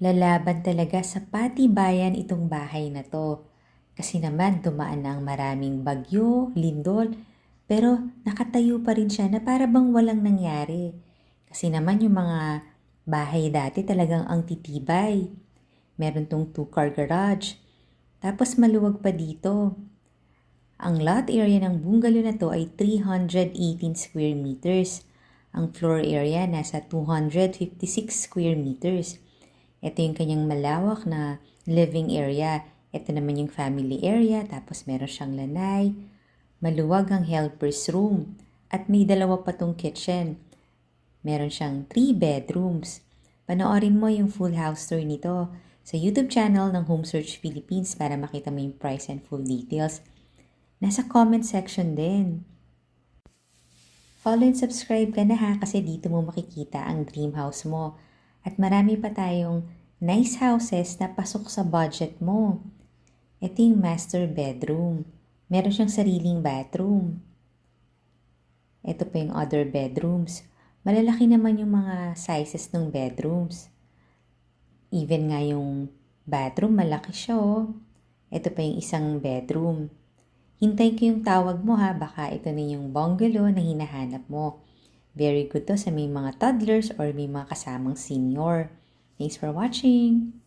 Lalaban talaga sa patibayan itong bahay na to. Kasi naman dumaan na ang maraming bagyo, lindol, pero nakatayo pa rin siya na para bang walang nangyari. Kasi naman yung mga bahay dati talagang ang titibay. Meron tong 2-car garage. Tapos maluwag pa dito. Ang lot area ng bungalow na to ay 318 square meters. Ang floor area nasa 256 square meters. Ito yung kanyang malawak na living area. Ito naman yung family area, tapos meron siyang lanay. Maluwag ang helper's room. At may dalawa pa tong kitchen. Meron siyang 3 bedrooms. Panoorin mo yung full house tour nito sa YouTube channel ng Home Search Philippines para makita mo yung price and full details. Nasa comment section din. Follow and subscribe ka na ha kasi dito mo makikita ang dream house mo. At marami pa tayong nice houses na pasok sa budget mo. Ito yung master bedroom. Meron siyang sariling bathroom. Ito pa yung other bedrooms. Malalaki naman yung mga sizes ng bedrooms. Even nga yung bathroom, malaki siya oh. Ito pa yung isang bedroom. Hintayin ko yung tawag mo ha, baka ito na yung bungalow na hinahanap mo. Very good to sa may mga toddlers or may mga kasamang senior. Thanks for watching!